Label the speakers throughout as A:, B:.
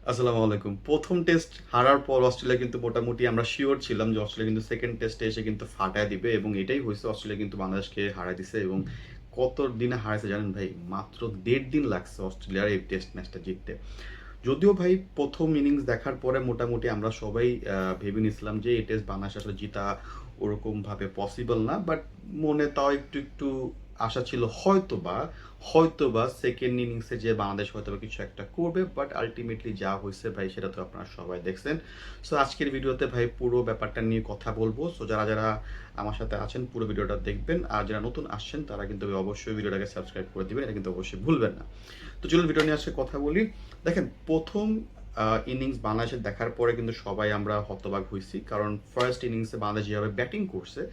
A: আসসালামু আলাইকুম। প্রথম টেস্ট হারার পর অস্ট্রেলিয়া কিন্তু মোটামুটি আমরা শিওর ছিলাম যে অস্ট্রেলিয়া কিন্তু সেকেন্ড টেস্টে এসে কিন্তু ফাটায় দিবে এবং এটাই হয়েছে। অস্ট্রেলিয়া কিন্তু বাংলাদেশকে হারায় দিছে এবং কত দিনে হারাইছে জানেন ভাই? মাত্র ১.৫ দিন লাগছে অস্ট্রেলিয়ার এই টেস্ট ম্যাচটা জিততে। যদিও ভাই প্রথম ইনিংস দেখার পরে মোটামুটি আমরা সবাই ভেবে নিছিলাম যে এই টেস্ট বাংলাদেশ আসলে জিতা ওরকমভাবে পসিবল না। বাট মনে তাও একটু, একটু আশা ছিল হয়তোবা সেকেন্ড ইনিংসে যে বাংলাদেশ হয়তোবা কিছু একটা করবে। বাট আল্টিমেটলি যা হইছে ভাই সেটা তো আপনারা সবাই দেখছেন। সো আজকের ভিডিওতে ভাই পুরো ব্যাপারটা নিয়ে কথা বলবো। সো যারা আমার সাথে আছেন পুরো ভিডিওটা দেখবেন। আর যারা নতুন আসছেন তারা কিন্তু অবশ্যই ভিডিওটাকে সাবস্ক্রাইব করে দিবেন। এটা কিন্তু অবশ্যই ভুলবেন না। তো চলুন ভিডিও নিয়ে আসে কথা বলি। দেখেন প্রথম ইনিংস বাংলাদেশের দেখার পরে কিন্তু সবাই আমরা হতবাক হইছি। কারণ ফার্স্ট ইনিংসে বাংলাদেশ যেভাবে ব্যাটিং করছে,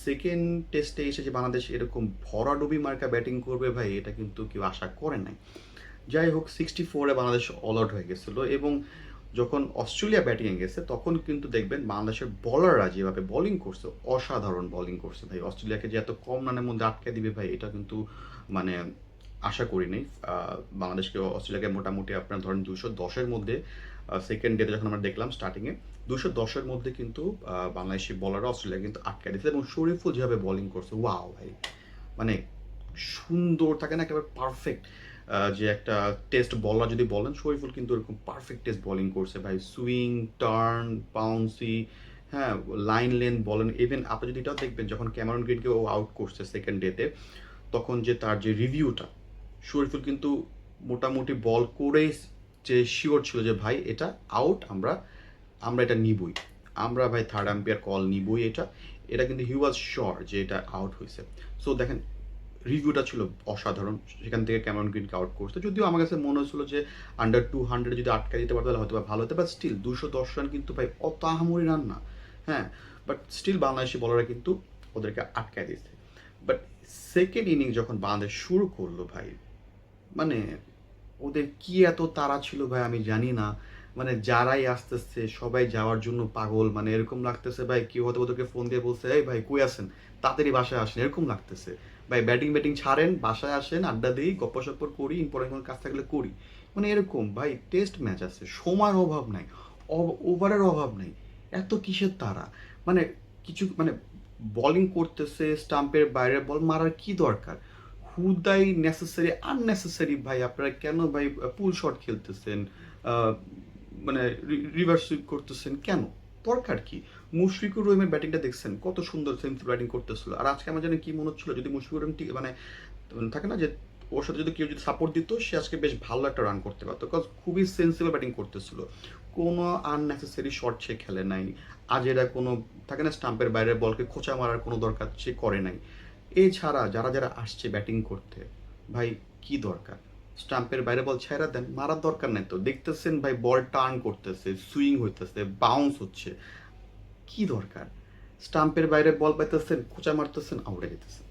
A: সেকেন্ড টেস্টে এসে যে বাংলাদেশ এরকম ভরাডুবি মার্কা ব্যাটিং করবে ভাই এটা কিন্তু কেউ আশা করে নাই। যাই হোক 64-এ বাংলাদেশ অল আউট হয়ে গেছিলো এবং যখন অস্ট্রেলিয়া ব্যাটিংয়ে গেছে তখন কিন্তু দেখবেন বাংলাদেশের বলাররা যেভাবে বোলিং করছে অসাধারণ বোলিং করছে ভাই। অস্ট্রেলিয়াকে যে এত কম রানের মধ্যে আটকে দিবে ভাই এটা কিন্তু মানে আশা করিনি। বাংলাদেশকে অস্ট্রেলিয়াকে মোটামুটি আপনার ধরেন 210-এর মধ্যে সেকেন্ড ডেতে যখন আমরা দেখলাম স্টার্টিংয়ে 210-এর মধ্যে কিন্তু বাংলাদেশি বলাররা অস্ট্রেলিয়া কিন্তু আটকে দিচ্ছে এবং শরীফুল যেভাবে বোলিং করছে ওয়াও ভাই, মানে সুন্দর থাকে না একেবারে পারফেক্ট। যে একটা টেস্ট বলার যদি বলেন শরীফুল কিন্তু এরকম পারফেক্ট টেস্ট বোলিং করছে ভাই। সুইং, টার্ন, বাউন্সি, হ্যাঁ, লাইন লেন্থ বলেন। ইভেন আপনি যদি এটাও দেখবেন যখন ক্যামেরন গ্রিনকে ও আউট করছে সেকেন্ড ডেতে তখন যে তার যে রিভিউটা, শরীফুল কিন্তু মোটামুটি বল করেই যে শিওর ছিল যে ভাই এটা আউট, আমরা আমরা এটা নিবই, আমরা ভাই থার্ড আম্পায়ার কল নিবই। এটা এটা কিন্তু হি ওয়াজ শিওর যে এটা আউট হয়েছে। সো দেখেন রিভিউটা ছিল অসাধারণ। সেখান থেকে ক্যামেরন গ্রিনকে আউট করতে, যদিও আমার কাছে মনে হচ্ছিল যে আন্ডার 200 যদি আটকা দিতে পারতো তাহলে হয়তো ভালো হতো। বাট স্টিল 210 রান কিন্তু ভাই অত আহামরি রান না। হ্যাঁ, বাট স্টিল বাংলাদেশি বলাররা কিন্তু ওদেরকে আটকায় দিয়েছে। বাট সেকেন্ড ইনিংস যখন বাংলাদেশ শুরু করলো ভাই, মানে ওদের কি এত তাড়া ছিল ভাই আমি জানি না। মানে যারাই আসতেছে সবাই যাওয়ার জন্য পাগল। মানে এরকম লাগতেছে ভাই কেউ হয়তো ওদেরকে ফোন দিয়ে বলছে এই ভাই কই আছেন, তাড়াতাড়ি বাসায় আসেন, এরকম লাগতেছে। ভাই ব্যাটিং ছাড়েন, বাসায় আসেন, আড্ডা দিই, গপ্পসপ্পর করি, ইম্পর্টেন্ট কাজ থাকলে করি। মানে এরকম ভাই টেস্ট ম্যাচ আছে, সময়ের অভাব নাই, ওভারের অভাব নাই, এত কিসের তাড়া? মানে কিছু মানে বলিং করতেছে, স্টাম্পের বাইরে বল মারার কি দরকার? হুদাই নেসেসারি আননেসেসারি ভাই আপনারা কেন ভাই পুল শট খেলতেছেন, আহ, মানে রিভার্স সুইপ করতেছেন কেন? দরকার কি? মুশফিকুর রহিমের ব্যাটিংটা দেখছেন কত সুন্দর সেন্সিবল ব্যাটিং করতেছিল। আর আজকে আমার জানি কি মনে হচ্ছিল যদি মুশফিকুর রহিম মানে থাকে না যে ওর সাথে যদি কেউ যদি সাপোর্ট দিত সে আজকে বেশ ভালো একটা রান করতে পারতো, বিকজ খুবই সেন্সিবল ব্যাটিং করতেছিল। কোনো আননেসেসারি শট সে খেলে নাই। আজ এরা কোনো থাকে না স্টাম্পের বাইরে বলকে খোঁচা মারার কোনো দরকার সে করে নাই। এছাড়া যারা আসছে ব্যাটিং করতে, ভাই কি দরকার? স্টাম্পের বাইরে বল ছেড়ে দেন, মারার দরকার নাই তো। দেখতেছেন ভাই বল টার্ন করতেছে, সুইং হইতেছে, বাউন্স হচ্ছে, কি দরকার? স্টাম্পের বাইরে বল পাইতেছেন, খোঁচা মারতেছেন, আউটে যেতেছেন।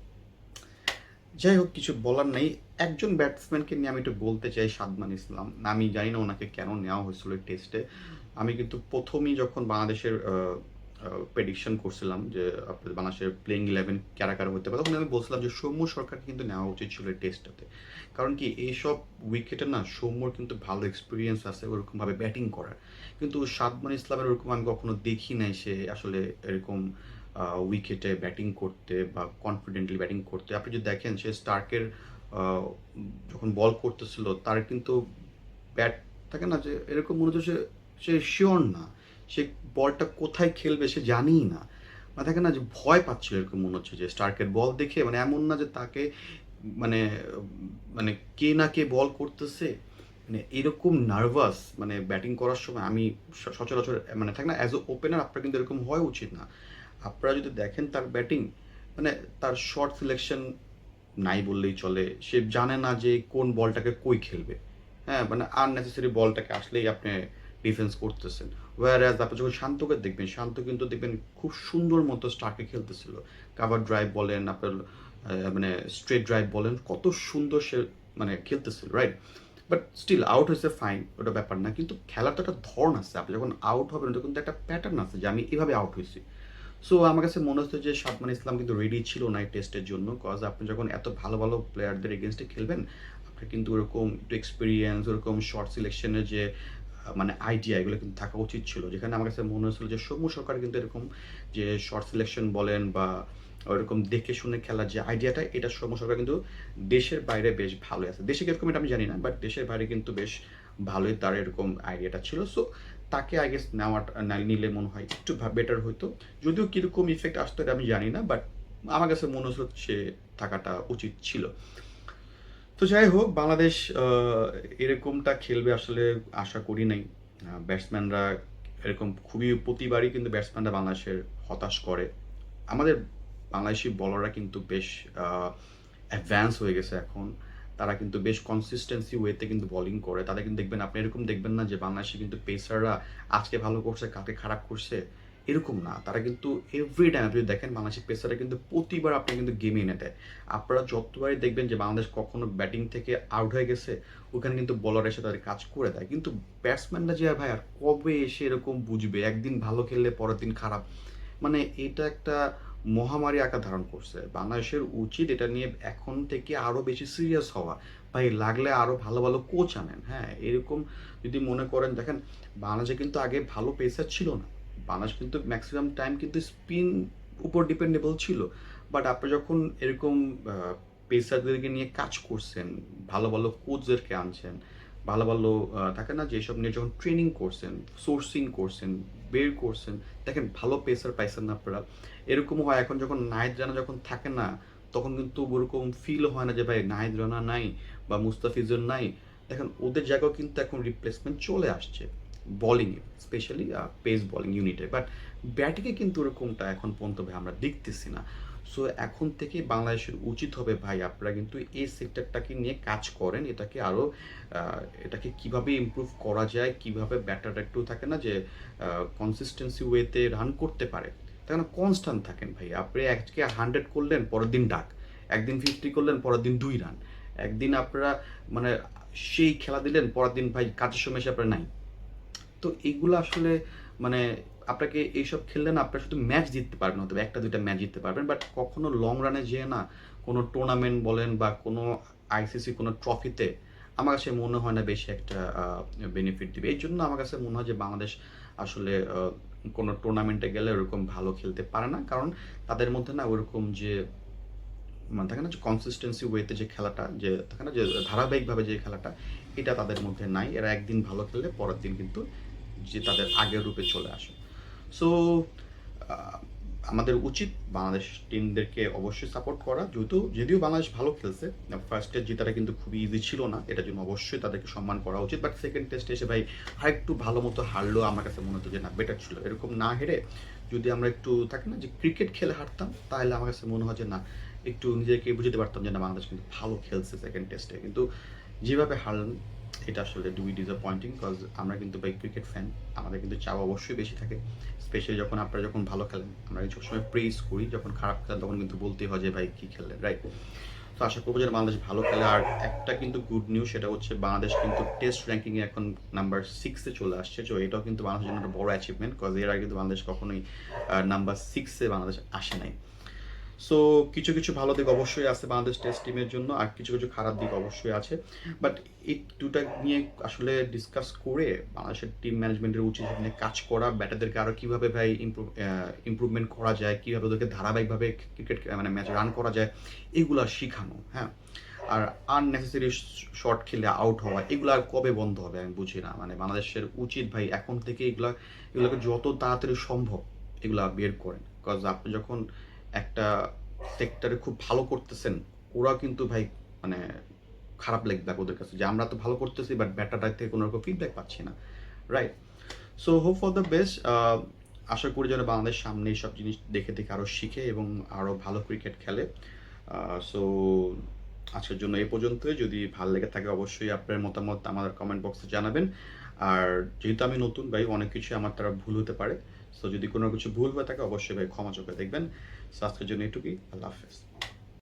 A: যাই হোক কিছু বলার নেই। একজন ব্যাটসম্যানকে নিয়ে আমি একটু বলতে চাই, সাদমান ইসলাম। আমি জানি না ওনাকে কেন নেওয়া হয়েছিল এই টেস্টে। আমি কিন্তু প্রথমেই যখন বাংলাদেশের প্রেডিকশন করছিলাম যে বাংলাদেশের প্লেইং 11 কারা কারা হতে পারে তখন আমি বলছিলাম যে সৌম্য সরকারকে কিন্তু নেওয়া উচিত ছিল এই টেস্টটাতে। কারণ কি এইসব উইকেটে না সৌম্যর কিন্তু ভালো এক্সপিরিয়েন্স আছে ওরকমভাবে ব্যাটিং করার। কিন্তু সাদমান ইসলামের ওরকম আমি কখনো দেখি নাই সে আসলে এরকম উইকেটে ব্যাটিং করতে বা কনফিডেন্টলি ব্যাটিং করতে। আপনি যদি দেখেন সে স্টার্কের যখন বল করতেছিল তার কিন্তু ব্যাট থাকে না যে এরকম মনে হচ্ছে সে সে শিওর না, সে বলটা কোথায় খেলবে সে জানিই না। মানে থাকে না যে ভয় পাচ্ছিল, এরকম মনে হচ্ছে যে স্টার্কের বল দেখে, মানে এমন না যে তাকে মানে মানে কে না কে বল করতেছে, মানে এরকম নার্ভাস মানে ব্যাটিং করার সময় আমি সচরাচর মানে থাকে না অ্যাজ এ ওপেনার আপনার কিন্তু এরকম হওয়া উচিত না। আপনারা যদি দেখেন তার ব্যাটিং, মানে তার শর্ট সিলেকশন নাই বললেই চলে। সে জানে না যে কোন বলটাকে কই খেলবে। হ্যাঁ, মানে আননেসেসারি বলটাকে আসলেই আপনি ডিফেন্স করতেছেন। ওয়ার আপনি যখন শান্তকে দেখবেন, শান্ত কিন্তু দেখবেন খুব সুন্দর মতো স্টার্কে খেলতেছিল। কাভার ড্রাইভ বলেন আপনার মানে স্ট্রেট ড্রাইভ বলেন, কত সুন্দর সে মানে খেলতেছিল, রাইট? বাট স্টিল আউট হয়েছে ফাইন, ওটা ব্যাপার না। কিন্তু খেলার তো একটা ধরন আছে, আপনি যখন আউট হবেন তখন তো একটা প্যাটার্ন আছে যে আমি এভাবে আউট হয়েছি। সো আমার কাছে মনে হচ্ছে যে সাদমান ইসলাম কিন্তু রেডি ছিল না এই টেস্টের জন্য। কজ আপনি যখন এত ভালো ভালো প্লেয়ারদের এগেনস্টে খেলবেন আপনার কিন্তু ওরকম একটু এক্সপিরিয়েন্স, ওরকম শর্ট সিলেকশনের যে মানে আইডিয়া এগুলো কিন্তু থাকা উচিত ছিল। যেখানে আমার কাছে মনে হয়েছিল যে সৌম্য সরকার কিন্তু এরকম যে শর্ট সিলেকশন বলেন বা ওরকম দেখে শুনে খেলার যে আইডিয়াটা, এটা সৌম্য সরকার কিন্তু দেশের বাইরে বেশ ভালোই আছে। দেশে কিরকম এটা আমি জানি না, বাট দেশের বাইরে কিন্তু বেশ ভালোই তার এরকম আইডিয়াটা ছিল। সো তাকে আই গেস নিলে মনে হয় একটু বেটার হতো। যদিও কিরকম ইফেক্ট আসতো এটা আমি জানি না, বাট আমার কাছে মনে হচ্ছিল সে থাকাটা উচিত ছিল। তো যাই হোক, বাংলাদেশ এরকমটা খেলবে আসলে আশা করি নাই। ব্যাটসম্যানরা এরকম খুবই প্রতিবারই কিন্তু ব্যাটসম্যানরা বাংলাদেশের হতাশ করে। আমাদের বাংলাদেশি বলাররা কিন্তু বেশ অ্যাডভান্স হয়ে গেছে এখন। তারা কিন্তু বেশ কনসিস্টেন্সি ওয়েতে কিন্তু বোলিং করে। তাদের কিন্তু দেখবেন, আপনি এরকম দেখবেন না যে বাংলাদেশে কিন্তু পেসাররা আজকে ভালো করছে, কালকে খারাপ করছে, এরকম না। তারা কিন্তু এভরি টাইম আপনি দেখেন বাংলাদেশের পেসাররা কিন্তু প্রতিবার আপনি কিন্তু গেমে এনে দেয়। আপনারা যতবারই দেখবেন যে বাংলাদেশ কখনো ব্যাটিং থেকে আউট হয়ে গেছে, ওখানে কিন্তু বলার এসে তাদের কাজ করে দেয়। কিন্তু ব্যাটসম্যানরা যে ভাই আর কবে এসে এরকম বুঝবে, একদিন ভালো খেললে পরের দিন খারাপ, মানে এটা একটা মহামারী আকার ধারণ করছে। বাংলাদেশের উচিত এটা নিয়ে এখন থেকে আরো বেশি সিরিয়াস হওয়া। ভাই লাগলে আরো ভালো ভালো কোচ আনেন। হ্যাঁ, এরকম যদি মনে করেন, দেখেন বাংলাদেশে কিন্তু আগে ভালো পেসার ছিল না। বাংলাদেশ কিন্তু ম্যাক্সিমাম টাইম কিন্তু স্পিন উপর ডিপেন্ডেবল ছিল। বাট আপনি যখন এরকম পেসারদেরকে নিয়ে কাজ করছেন, ভালো ভালো কোচদেরকে আনছেন, ভালো ভালো থাকে না যেসব নিয়ে যখন ট্রেনিং করছেন, সোর্সিং করছেন, বের করছেন, দেখেন ভালো পেসার পাইছেন না আপনারা। এরকম হয় এখন যখন নাহিদ রানা যখন থাকে না, তখন কিন্তু ওরকম ফিল হয় না যে ভাই নাহিদ রানা নাই বা মুস্তাফিজুর নাই। দেখেন ওদের জায়গাও কিন্তু এখন রিপ্লেসমেন্ট চলে আসছে বোলিংয়ে, স্পেশালি পেস বোলিং ইউনিটে। বাট ব্যাটিংয়ে কিন্তু ওরকমটা এখন পর্যন্ত ভাই আমরা দেখতেছি না। সো এখন থেকে বাংলাদেশের উচিত হবে ভাই আপনারা কিন্তু এই সেক্টরটাকে নিয়ে কাজ করেন, এটাকে আরও এটাকে কিভাবে ইমপ্রুভ করা যায়, কিভাবে ব্যাটারটা একটু থাকে না যে কনসিস্টেন্সি ওয়েতে রান করতে পারে, তাই না, কনস্ট্যান্ট থাকেন ভাই। আপনি আজকে 100 করলেন, পরের দিন ডাক, একদিন 50 করলেন, পরের দিন 2 রান, একদিন আপনারা মানে সেই খেলা দিলেন, পরের দিন ভাই কাজের সময় এসে আপনার নাই। তো এইগুলো আসলে মানে আপনাকে এইসব খেললে না আপনার শুধু ম্যাচ জিততে পারবেন, হয়তো একটা দুইটা ম্যাচ জিততে পারবেন, বাট কখনো লং রানে যেয়ে না কোনো টুর্নামেন্ট বলেন বা কোনো আইসিসি কোনো ট্রফিতে আমার কাছে মনে হয় না বেশি একটা বেনিফিট দিবে। এই জন্য আমার কাছে মনে হয় যে বাংলাদেশ আসলে কোনো টুর্নামেন্টে গেলে ওরকম ভালো খেলতে পারে না, কারণ তাদের মধ্যে না ওরকম যে মানে থাকে না যে কনসিস্টেন্সি ওয়েতে যে খেলাটা, যে থাকে না যে ধারাবাহিকভাবে যে খেলাটা, এটা তাদের মধ্যে নাই। এরা একদিন ভালো খেললে পরের দিন কিন্তু যে তাদের আগের রূপে চলে আসে। সো আমাদের উচিত বাংলাদেশ টিমদেরকে অবশ্যই সাপোর্ট করা। যদিও বাংলাদেশ ভালো খেলছে, ফার্স্ট টেস্ট জেতাটা কিন্তু খুবই ইজি ছিল না, এটার জন্য অবশ্যই তাদেরকে সম্মান করা উচিত। বাট সেকেন্ড টেস্টে এসে ভাই আরেকটু ভালো মতো হারলেও আমার কাছে মনে হতো যে না, বেটার ছিল। এরকম না হেরে যদি আমরা একটু থাকে না যে ক্রিকেট খেলে হারতাম, তাহলে আমার কাছে মনে হয় যে না, একটু নিজেকে বুঝতে পারতাম যে না, বাংলাদেশ কিন্তু ভালো খেলছে সেকেন্ড টেস্টে। কিন্তু যেভাবে হারলেন, এটা আসলে খুবই ডিসঅ্যাপয়েন্টিং, বিকজ আমরা কিন্তু ভাই ক্রিকেট ফ্যান, আমাদের কিন্তু চাওয়া অবশ্যই বেশি থাকে। স্পেশালি যখন আপনারা যখন ভালো খেলেন, আমরা সবসময় প্রেইজ করি, যখন খারাপ খেলেন তখন কিন্তু বলতেই হয় যে ভাই কী খেললেন, রাইট? তো আশা করবো যেন বাংলাদেশ ভালো খেলে। আর একটা কিন্তু গুড নিউজ, সেটা হচ্ছে বাংলাদেশ কিন্তু টেস্ট র্যাঙ্কিংয়ে এখন নাম্বার 6-এ চলে আসছে। তো এটাও কিন্তু বাংলাদেশের জন্য একটা বড় অ্যাচিভমেন্ট, বিকজ এর আগে কিন্তু বাংলাদেশ কখনোই নাম্বার 6-এ বাংলাদেশ আসে নাই। সো কিছু কিছু ভালো দিক অবশ্যই আছে বাংলাদেশ টেস্ট টিমের জন্য, আর কিছু কিছু খারাপ দিক অবশ্যই আছে। বাট এই দুটা নিয়ে আসলে ডিসকাস করে বাংলাদেশের টিম ম্যানেজমেন্টের উচিত এখানে কাজ করা, ব্যাটারদেরকে আরও কীভাবে ভাই ইমপ্রুভমেন্ট করা যায়, কীভাবে ওদেরকে ধারাবাহিকভাবে ক্রিকেট মানে ম্যাচ রান করা যায়, এগুলো শেখানো। হ্যাঁ, আর আননেসেসারি শট খেলে আউট হওয়া, এগুলো আর কবে বন্ধ হবে আমি বুঝি না। মানে বাংলাদেশের উচিত ভাই এখন থেকে এগুলোকে যত তাড়াতাড়ি সম্ভব এগুলা বের করেন। বিকজ আপনি যখন একটা সেক্টরে খুব ভালো করতেছেন, ওরা কিন্তু ভাই মানে খারাপ লাগবে ওদের কাছে যে আমরা তো ভালো করতেছি বাট ব্যাটারটার থেকে কোনো রকম ফিডব্যাক পাচ্ছি না, right? So hope for the best. আশা করি যেন বাংলাদেশ সামনে এইসব জিনিস দেখে দেখে আরও শিখে এবং আরও ভালো ক্রিকেট খেলে। সো আজকের জন্য এই পর্যন্তই। যদি ভালো লেগে থাকে অবশ্যই আপনার মতামত আমাদের কমেন্ট বক্সে জানাবেন। আর যেহেতু আমি নতুন ভাই, অনেক কিছু আমার দ্বারা ভুল হতে পারে। সো যদি কোনো কিছু ভুল হয়ে থাকে অবশ্যই ভাই ক্ষমা চোখে দেখবেন। সো আজকের জন্য এটুকুই। আল্লাহ হাফেজ।